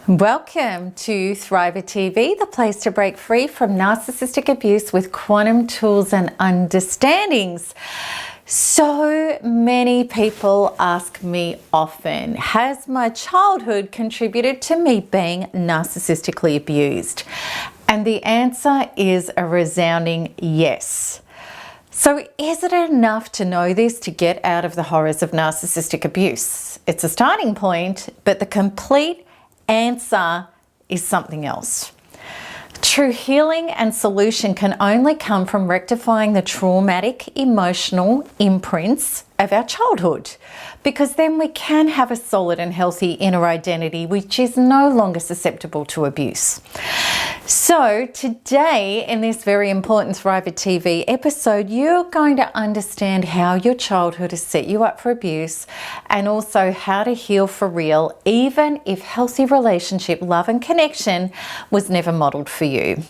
Welcome to Thriver TV, the place to break free from narcissistic abuse with quantum tools and understandings. So many people ask me often, has my childhood contributed to me being narcissistically abused? And the answer is a resounding yes. So is it enough to know this to get out of the horrors of narcissistic abuse? It's a starting point, but the complete answer is something else. True healing and solution can only come from rectifying the traumatic emotional imprints of our childhood, because then we can have a solid and healthy inner identity which is no longer susceptible to abuse. So today, in this very important Thriver TV episode, you're going to understand how your childhood has set you up for abuse, and also how to heal for real, even if healthy relationship, love and connection was never modeled for you.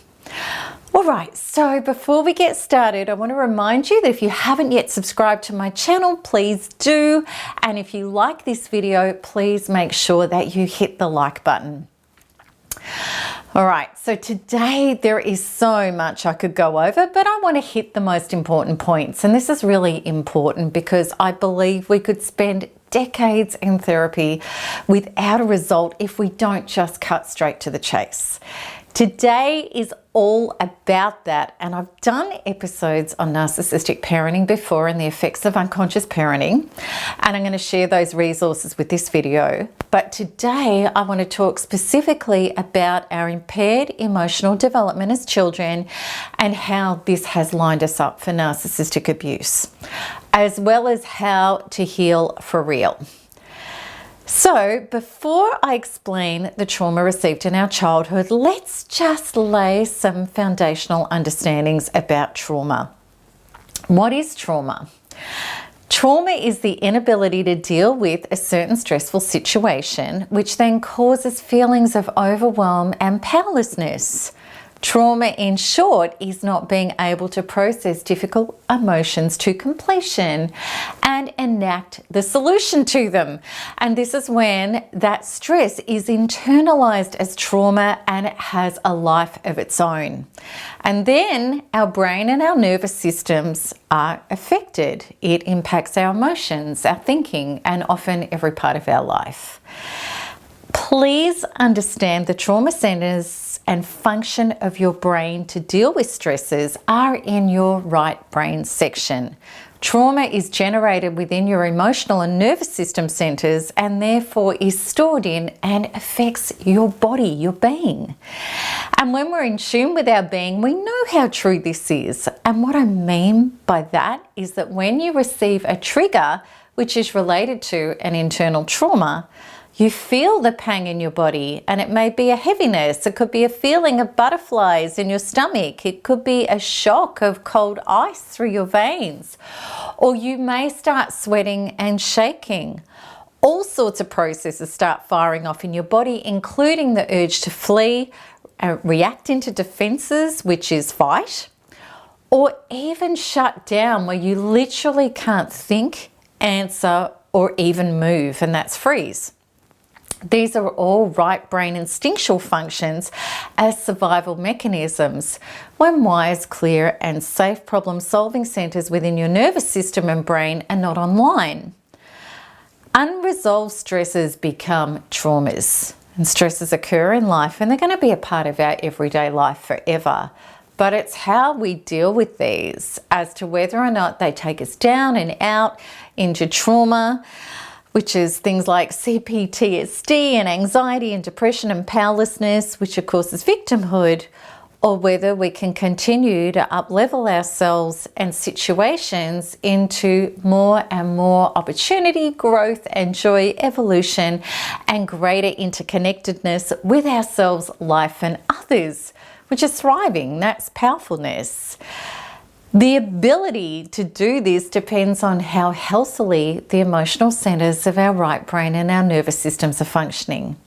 All right, so before we get started, I want to remind you that if you haven't yet subscribed to my channel, please do. And if you like this video, please make sure that you hit the like button. All right, so today there is so much I could go over, but I want to hit the most important points. And this is really important because I believe we could spend decades in therapy without a result if we don't just cut straight to the chase. Today is all about that, and I've done episodes on narcissistic parenting before and the effects of unconscious parenting, and I'm going to share those resources with this video. But today I want to talk specifically about our impaired emotional development as children and how this has lined us up for narcissistic abuse, as well as how to heal for real. So before I explain the trauma received in our childhood, let's just lay some foundational understandings about trauma. What is trauma? Trauma is the inability to deal with a certain stressful situation, which then causes feelings of overwhelm and powerlessness. Trauma, in short, is not being able to process difficult emotions to completion and enact the solution to them. And this is when that stress is internalized as trauma and it has a life of its own. And then our brain and our nervous systems are affected. It impacts our emotions, our thinking, and often every part of our life. Please understand the trauma centers and function of your brain to deal with stresses are in your right brain section. Trauma is generated within your emotional and nervous system centers, and therefore is stored in and affects your body, your being. And when we're in tune with our being, we know how true this is. And what I mean by that is that when you receive a trigger which is related to an internal trauma, you feel the pang in your body, and it may be a heaviness. It could be a feeling of butterflies in your stomach. It could be a shock of cold ice through your veins. Or you may start sweating and shaking. All sorts of processes start firing off in your body, including the urge to flee, react into defenses, which is fight, or even shut down, where you literally can't think, answer, or even move, and that's freeze. These are all right brain instinctual functions as survival mechanisms when wise, clear and safe problem-solving centers within your nervous system and brain are not online. Unresolved stresses become traumas, and stresses occur in life and they're going to be a part of our everyday life forever. But it's how we deal with these as to whether or not they take us down and out into trauma, which is things like CPTSD and anxiety and depression and powerlessness, which of course is victimhood, or whether we can continue to up-level ourselves and situations into more and more opportunity, growth and joy, evolution, and greater interconnectedness with ourselves, life and others, which is thriving. That's powerfulness. The ability to do this depends on how healthily the emotional centers of our right brain and our nervous systems are functioning.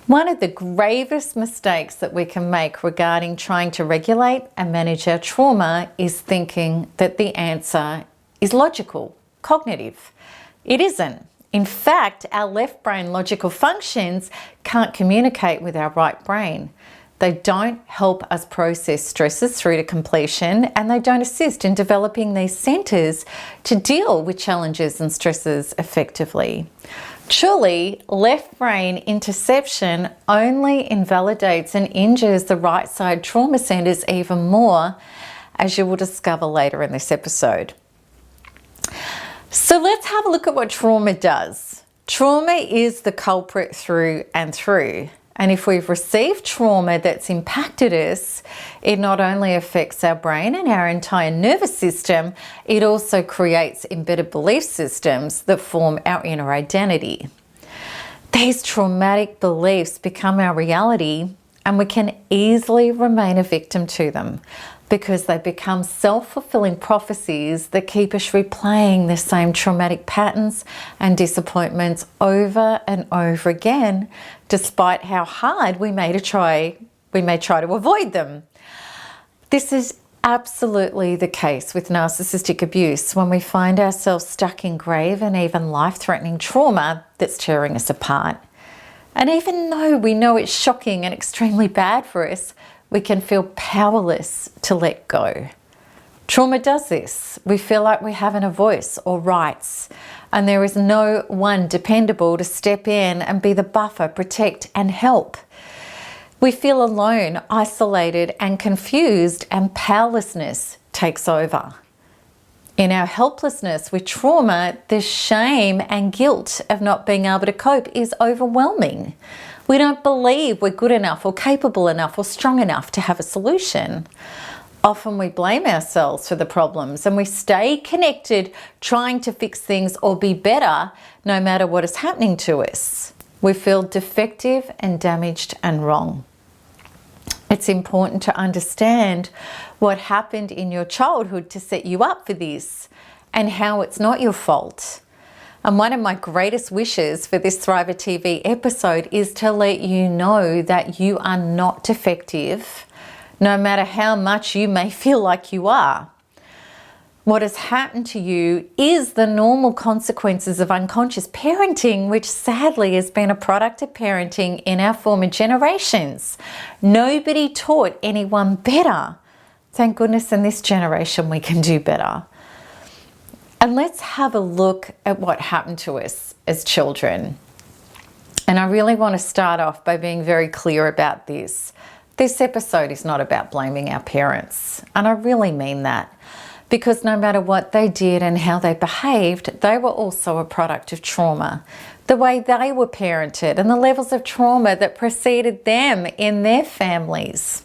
One of the gravest mistakes that we can make regarding trying to regulate and manage our trauma is thinking that the answer is logical, cognitive. It isn't. In fact, our left brain logical functions can't communicate with our right brain. They don't help us process stresses through to completion, and they don't assist in developing these centers to deal with challenges and stresses effectively. Truly, left brain interception only invalidates and injures the right side trauma centers even more, as you will discover later in this episode. So let's have a look at what trauma does. Trauma is the culprit through and through. And if we've received trauma that's impacted us, it not only affects our brain and our entire nervous system, it also creates embedded belief systems that form our inner identity. These traumatic beliefs become our reality, and we can easily remain a victim to them because they become self-fulfilling prophecies that keep us replaying the same traumatic patterns and disappointments over and over again, despite how hard we may try to avoid them. This is absolutely the case with narcissistic abuse when we find ourselves stuck in grave and even life-threatening trauma that's tearing us apart. And even though we know it's shocking and extremely bad for us, we can feel powerless to let go. Trauma does this. We feel like we haven't a voice or rights, and there is no one dependable to step in and be the buffer, protect, and help. We feel alone, isolated, and confused, and powerlessness takes over. In our helplessness with trauma, the shame and guilt of not being able to cope is overwhelming. We don't believe we're good enough or capable enough or strong enough to have a solution. Often we blame ourselves for the problems, and we stay connected trying to fix things or be better no matter what is happening to us. We feel defective and damaged and wrong. It's important to understand what happened in your childhood to set you up for this and how it's not your fault. And one of my greatest wishes for this Thriver TV episode is to let you know that you are not defective, no matter how much you may feel like you are. What has happened to you is the normal consequences of unconscious parenting, which sadly has been a product of parenting in our former generations. Nobody taught anyone better. Thank goodness in this generation we can do better. And let's have a look at what happened to us as children. And I really want to start off by being very clear about this. This episode is not about blaming our parents, and I really mean that. Because no matter what they did and how they behaved, they were also a product of trauma. The way they were parented and the levels of trauma that preceded them in their families.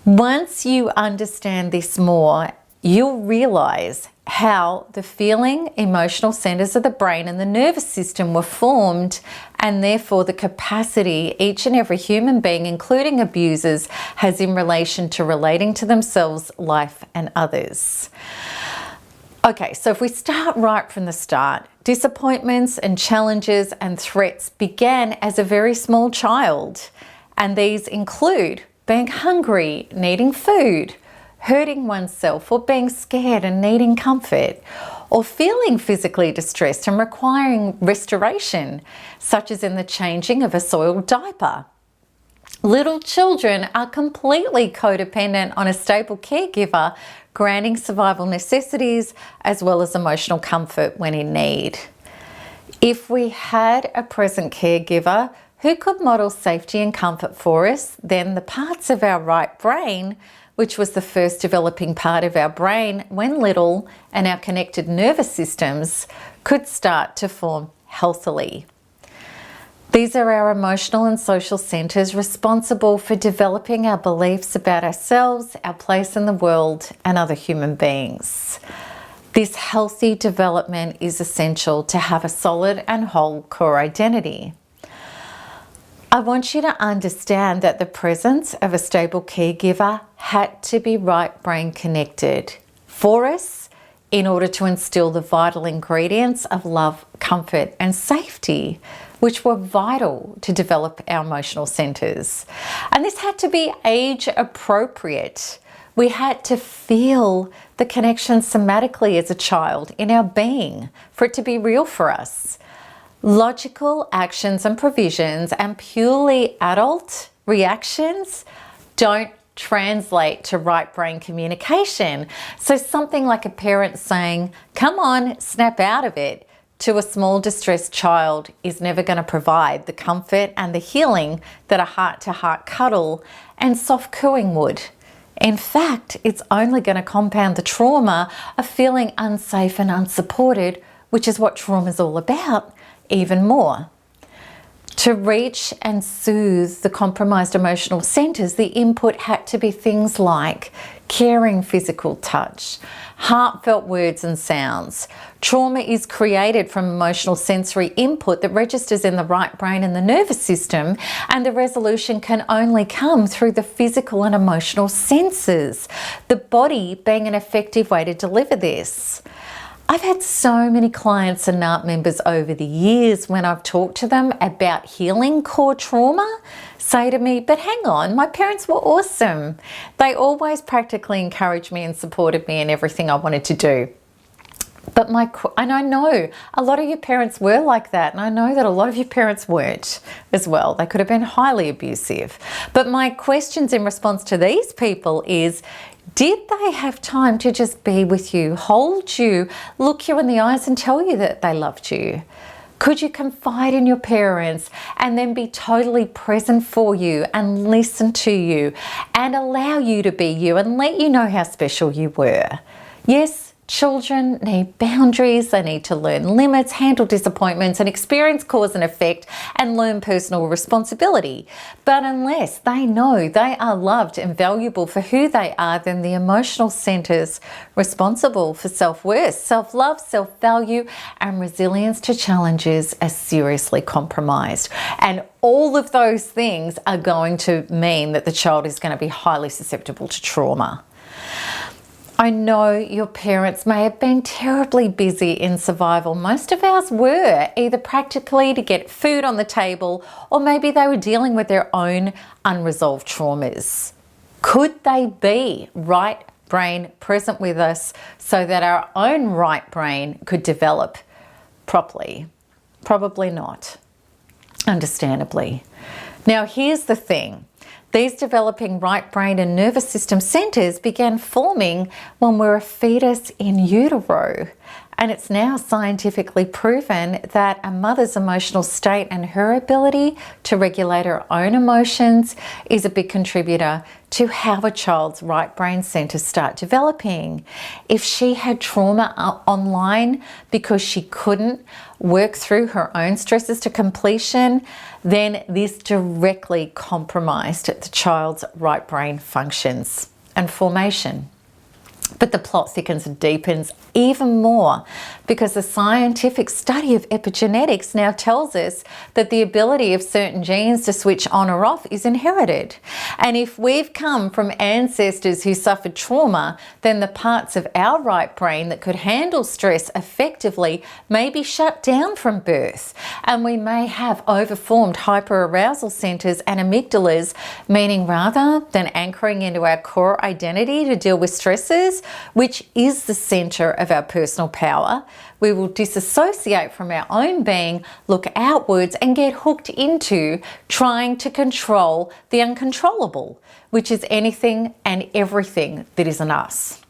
Once you understand this more, you'll realize how the feeling, emotional centers of the brain and the nervous system were formed, and therefore the capacity each and every human being, including abusers, has in relation to relating to themselves, life, and others. Okay, so if we start right from the start, disappointments and challenges and threats began as a very small child, and these include being hungry, needing food, hurting oneself, or being scared and needing comfort, or feeling physically distressed and requiring restoration, such as in the changing of a soiled diaper. Little children are completely codependent on a stable caregiver, granting survival necessities as well as emotional comfort when in need. If we had a present caregiver who could model safety and comfort for us, then the parts of our right brain, which was the first developing part of our brain when little, and our connected nervous systems could start to form healthily. These are our emotional and social centers responsible for developing our beliefs about ourselves, our place in the world, and other human beings. This healthy development is essential to have a solid and whole core identity. I want you to understand that the presence of a stable caregiver had to be right brain connected for us in order to instill the vital ingredients of love, comfort, and safety, which were vital to develop our emotional centers. And this had to be age appropriate, We had to feel the connection somatically as a child in our being for it to be real for us. Logical actions and provisions and purely adult reactions don't translate to right brain communication. So something like a parent saying, "Come on, snap out of it," to a small distressed child is never going to provide the comfort and the healing that a heart-to-heart cuddle and soft cooing would. In fact, it's only going to compound the trauma of feeling unsafe and unsupported, which is what trauma is all about, even more. To reach and soothe the compromised emotional centers, the input had to be things like caring physical touch, heartfelt words and sounds. Trauma is created from emotional sensory input that registers in the right brain and the nervous system, and the resolution can only come through the physical and emotional senses, the body being an effective way to deliver this. I've had so many clients and NARP members over the years, when I've talked to them about healing core trauma, say to me, "But hang on, my parents were awesome. They always practically encouraged me and supported me in everything I wanted to do." And I know a lot of your parents were like that, and I know that a lot of your parents weren't as well. They could have been highly abusive. But my questions in response to these people is, did they have time to just be with you, hold you, look you in the eyes and tell you that they loved you? Could you confide in your parents and then be totally present for you and listen to you and allow you to be you and let you know how special you were? Yes, children need boundaries. They need to learn limits, handle disappointments, and experience cause and effect, and learn personal responsibility. But unless they know they are loved and valuable for who they are, then the emotional centers responsible for self-worth, self-love, self-value, and resilience to challenges are seriously compromised. And all of those things are going to mean that the child is going to be highly susceptible to trauma. I know your parents may have been terribly busy in survival. Most of ours were, either practically to get food on the table, or maybe they were dealing with their own unresolved traumas. Could they be right brain present with us so that our own right brain could develop properly? Probably not, understandably. Now, here's the thing. These developing right brain and nervous system centers began forming when we were a fetus in utero. And it's now scientifically proven that a mother's emotional state and her ability to regulate her own emotions is a big contributor to how a child's right brain centers start developing. If she had trauma online because she couldn't work through her own stresses to completion, then this directly compromised the child's right brain functions and formation. But the plot thickens and deepens even more because the scientific study of epigenetics now tells us that the ability of certain genes to switch on or off is inherited. And if we've come from ancestors who suffered trauma, then the parts of our right brain that could handle stress effectively may be shut down from birth. And we may have overformed hyperarousal centers and amygdalas, meaning rather than anchoring into our core identity to deal with stresses, which is the center of our personal power, we will disassociate from our own being, look outwards, and get hooked into trying to control the uncontrollable, which is anything and everything that isn't us.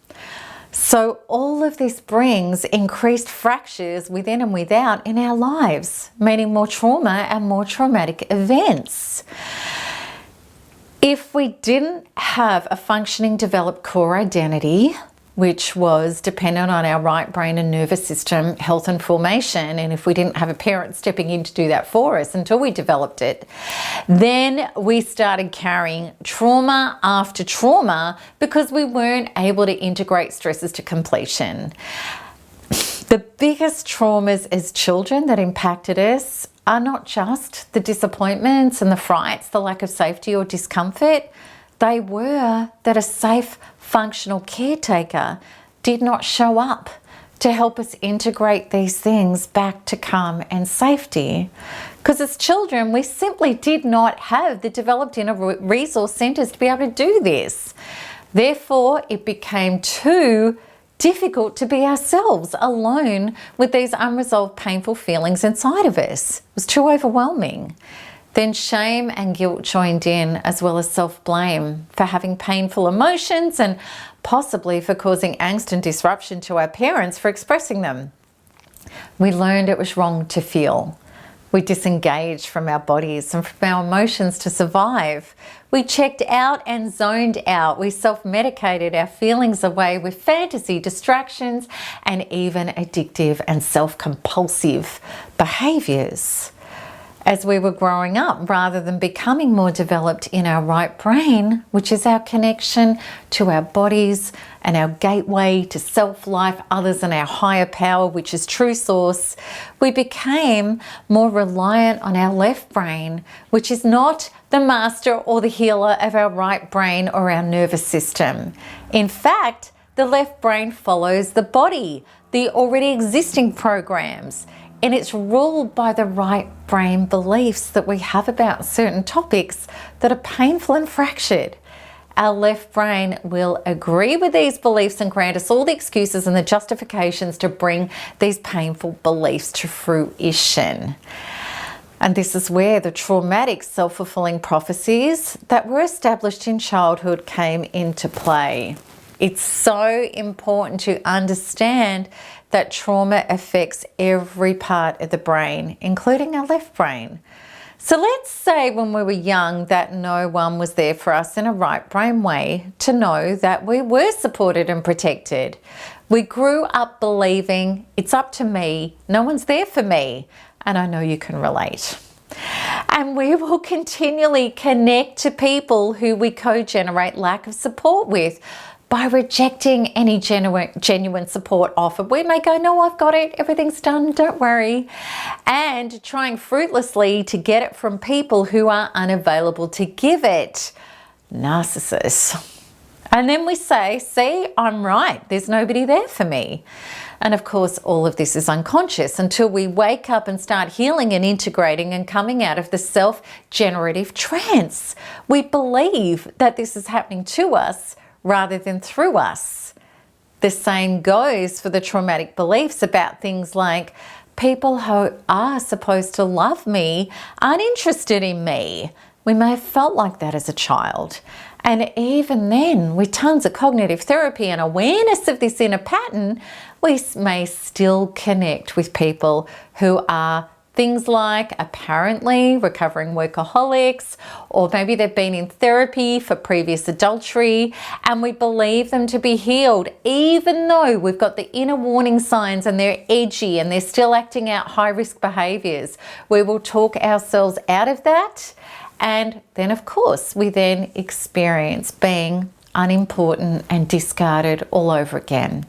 So all of this brings increased fractures within and without in our lives, meaning more trauma and more traumatic events. If we didn't have a functioning developed core identity, which was dependent on our right brain and nervous system health and formation, and if we didn't have a parent stepping in to do that for us until we developed it, then we started carrying trauma after trauma because we weren't able to integrate stresses to completion. The biggest traumas as children that impacted us are not just the disappointments and the frights, the lack of safety or discomfort. They were that a safe, functional caretaker did not show up to help us integrate these things back to calm and safety. Because as children, we simply did not have the developed inner resource centers to be able to do this. Therefore, it became too difficult to be ourselves alone with these unresolved painful feelings inside of us. It was too overwhelming. Then shame and guilt joined in, as well as self-blame for having painful emotions and possibly for causing angst and disruption to our parents for expressing them. We learned it was wrong to feel. We disengaged from our bodies and from our emotions to survive. We checked out and zoned out. We self-medicated our feelings away with fantasy, distractions, and even addictive and self-compulsive behaviors. As we were growing up, rather than becoming more developed in our right brain, which is our connection to our bodies and our gateway to self-life, others, and our higher power, which is true source, we became more reliant on our left brain, which is not the master or the healer of our right brain or our nervous system. In fact, the left brain follows the body, the already existing programs, and it's ruled by the right brain beliefs that we have about certain topics that are painful and fractured. Our left brain will agree with these beliefs and grant us all the excuses and the justifications to bring these painful beliefs to fruition. And this is where the traumatic self-fulfilling prophecies that were established in childhood came into play. It's so important to understand that trauma affects every part of the brain, including our left brain. So let's say when we were young that no one was there for us in a right brain way to know that we were supported and protected. We grew up believing it's up to me, no one's there for me, and I know you can relate. And we will continually connect to people who we co-generate lack of support with by rejecting any genuine support offered. We may go, no, I've got it, everything's done, don't worry. And trying fruitlessly to get it from people who are unavailable to give it. Narcissists. And then we say, see, I'm right, there's nobody there for me. And of course, all of this is unconscious until we wake up and start healing and integrating and coming out of the self-generative trance. We believe that this is happening to us rather than through us. The same goes for the traumatic beliefs about things like people who are supposed to love me aren't interested in me. We may have felt like that as a child. And even then, with tons of cognitive therapy and awareness of this inner pattern, we may still connect with people who are things like apparently recovering workaholics, or maybe they've been in therapy for previous adultery, and we believe them to be healed, even though we've got the inner warning signs and they're edgy and they're still acting out high-risk behaviors. We will talk ourselves out of that, and then of course we then experience being unimportant and discarded all over again.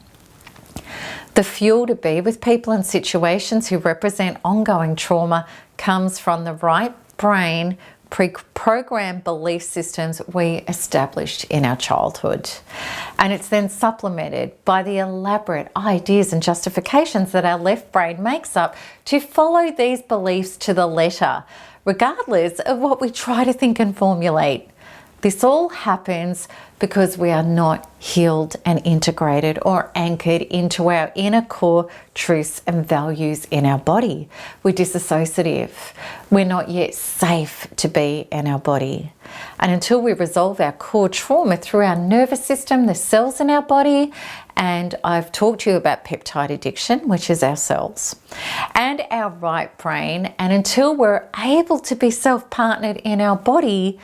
The fuel to be with people and situations who represent ongoing trauma comes from the right brain pre-programmed belief systems we established in our childhood. And it's then supplemented by the elaborate ideas and justifications that our left brain makes up to follow these beliefs to the letter, regardless of what we try to think and formulate. This all happens because we are not healed and integrated or anchored into our inner core truths and values in our body. We're disassociative. We're not yet safe to be in our body. And until we resolve our core trauma through our nervous system, the cells in our body, and I've talked to you about peptide addiction, which is our cells, and our right brain, and until we're able to be self-partnered in our body,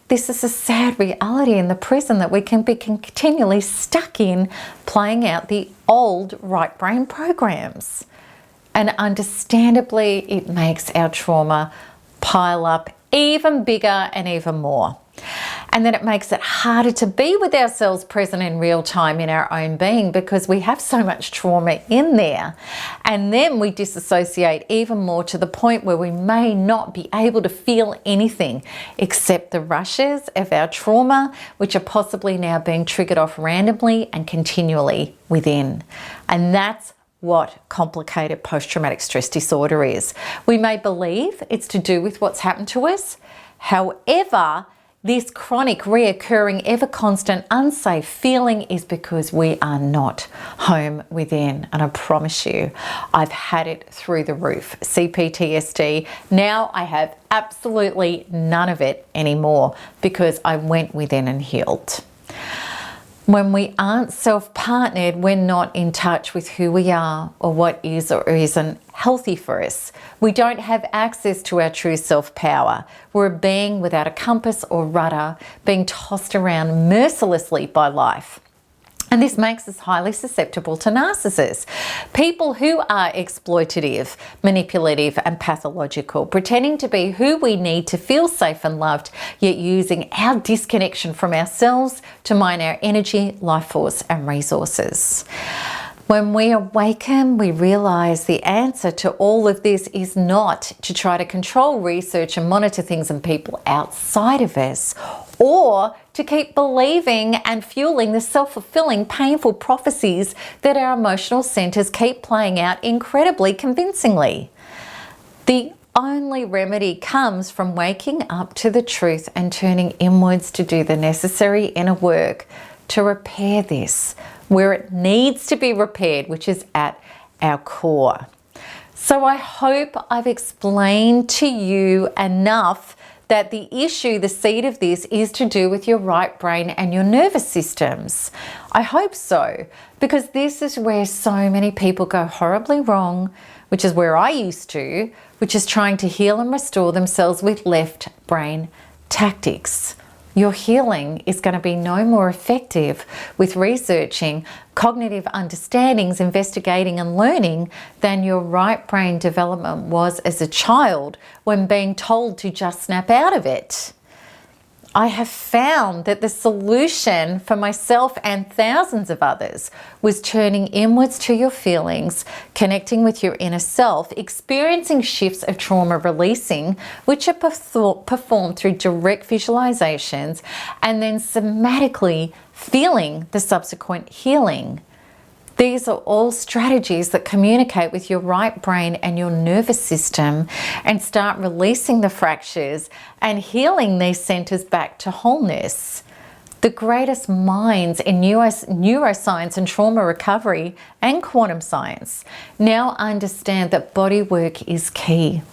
this is a sad reality in the prison that we can be continually stuck in, playing out the old right brain programs. And understandably, it makes our trauma pile up even bigger and even more. And then it makes it harder to be with ourselves present in real time in our own being because we have so much trauma in there. And then we disassociate even more to the point where we may not be able to feel anything except the rushes of our trauma, which are possibly now being triggered off randomly and continually within. And that's what complicated post-traumatic stress disorder is. We may believe it's to do with what's happened to us. However, this chronic, reoccurring, ever constant, unsafe feeling is because we are not home within. And I promise you, I've had it through the roof. CPTSD. Now I have absolutely none of it anymore because I went within and healed. When we aren't self-partnered, we're not in touch with who we are or what is or isn't healthy for us. We don't have access to our true self-power. We're a being without a compass or rudder, being tossed around mercilessly by life. And this makes us highly susceptible to narcissists, people who are exploitative, manipulative, and pathological, pretending to be who we need to feel safe and loved, yet using our disconnection from ourselves to mine our energy, life force, and resources. When we awaken, we realize the answer to all of this is not to try to control, research, and monitor things and people outside of us, or to keep believing and fueling the self-fulfilling, painful prophecies that our emotional centers keep playing out incredibly convincingly. The only remedy comes from waking up to the truth and turning inwards to do the necessary inner work to repair this where it needs to be repaired, which is at our core. So I hope I've explained to you enough that the issue, the seed of this, is to do with your right brain and your nervous systems. I hope so, because this is where so many people go horribly wrong, which is where I used to, which is trying to heal and restore themselves with left brain tactics. Your healing is going to be no more effective with researching cognitive understandings, investigating and learning than your right brain development was as a child when being told to just snap out of it. I have found that the solution for myself and thousands of others was turning inwards to your feelings, connecting with your inner self, experiencing shifts of trauma releasing, which are performed through direct visualizations, and then somatically feeling the subsequent healing. These are all strategies that communicate with your right brain and your nervous system and start releasing the fractures and healing these centers back to wholeness. The greatest minds in neuroscience and trauma recovery and quantum science now understand that body work is key.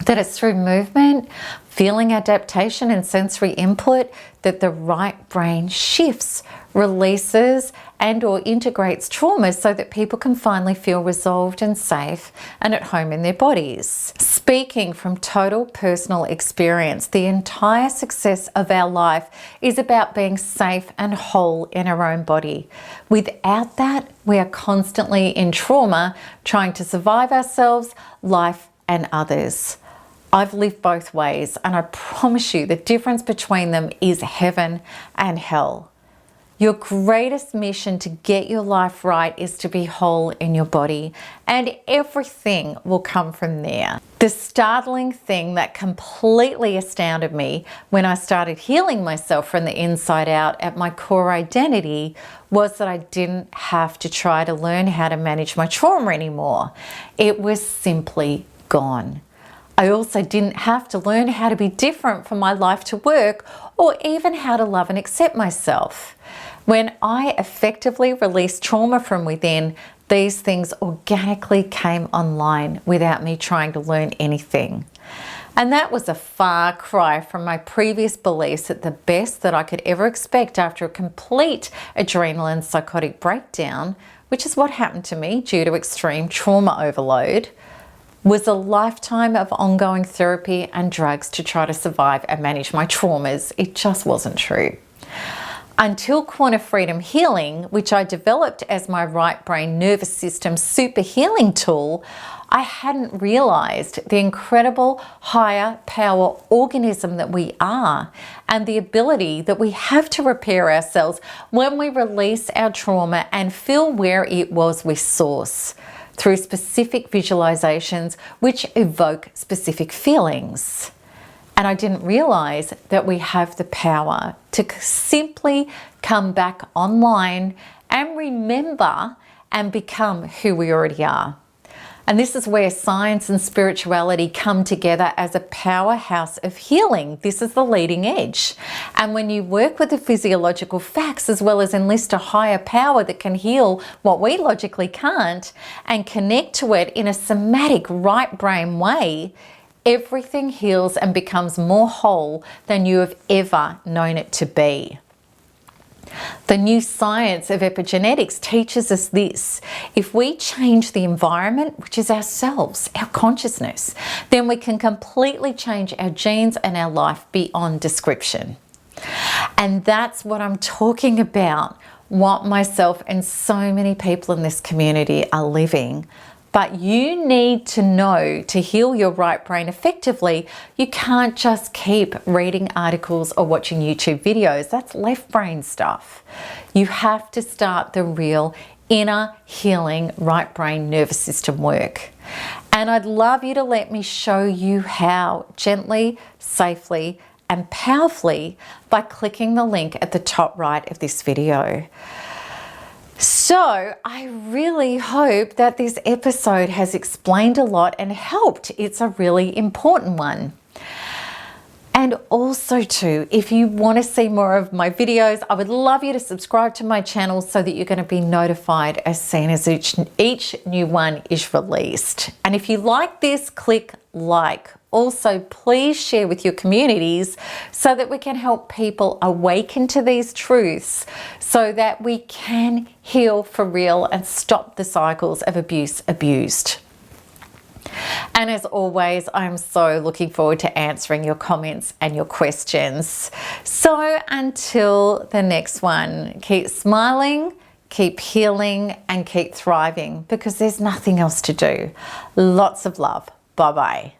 That it's through movement, feeling, adaptation, and sensory input that the right brain shifts, releases, and/or integrates trauma so that people can finally feel resolved and safe and at home in their bodies. Speaking from total personal experience, the entire success of our life is about being safe and whole in our own body. Without that, we are constantly in trauma, trying to survive ourselves, life, and others. I've lived both ways, and I promise you the difference between them is heaven and hell. Your greatest mission to get your life right is to be whole in your body, and everything will come from there. The startling thing that completely astounded me when I started healing myself from the inside out at my core identity was that I didn't have to try to learn how to manage my trauma anymore. It was simply gone. I also didn't have to learn how to be different for my life to work, or even how to love and accept myself. When I effectively released trauma from within, these things organically came online without me trying to learn anything. And that was a far cry from my previous beliefs that the best that I could ever expect after a complete adrenal and psychotic breakdown, which is what happened to me due to extreme trauma overload, was a lifetime of ongoing therapy and drugs to try to survive and manage my traumas. It just wasn't true. Until Quantum Freedom Healing, which I developed as my right brain nervous system super healing tool, I hadn't realized the incredible higher power organism that we are and the ability that we have to repair ourselves when we release our trauma and feel where it was with source, through specific visualizations which evoke specific feelings. And I didn't realize that we have the power to simply come back online and remember and become who we already are. And this is where science and spirituality come together as a powerhouse of healing. This is the leading edge. And when you work with the physiological facts, as well as enlist a higher power that can heal what we logically can't, and connect to it in a somatic right brain way, everything heals and becomes more whole than you have ever known it to be. The new science of epigenetics teaches us this: if we change the environment, which is ourselves, our consciousness, then we can completely change our genes and our life beyond description. And that's what I'm talking about, what myself and so many people in this community are living. But you need to know, to heal your right brain effectively, you can't just keep reading articles or watching YouTube videos. That's left brain stuff. You have to start the real inner healing right brain nervous system work. And I'd love you to let me show you how, gently, safely, and powerfully, by clicking the link at the top right of this video. So I really hope that this episode has explained a lot and helped. It's a really important one. And also too, if you want to see more of my videos, I would love you to subscribe to my channel so that you're going to be notified as soon as each new one is released. And if you like this, click like. Also, please share with your communities so that we can help people awaken to these truths so that we can heal for real and stop the cycles of abuse abused. And as always, I'm so looking forward to answering your comments and your questions. So until the next one, keep smiling, keep healing, and keep thriving, because there's nothing else to do. Lots of love. Bye-bye.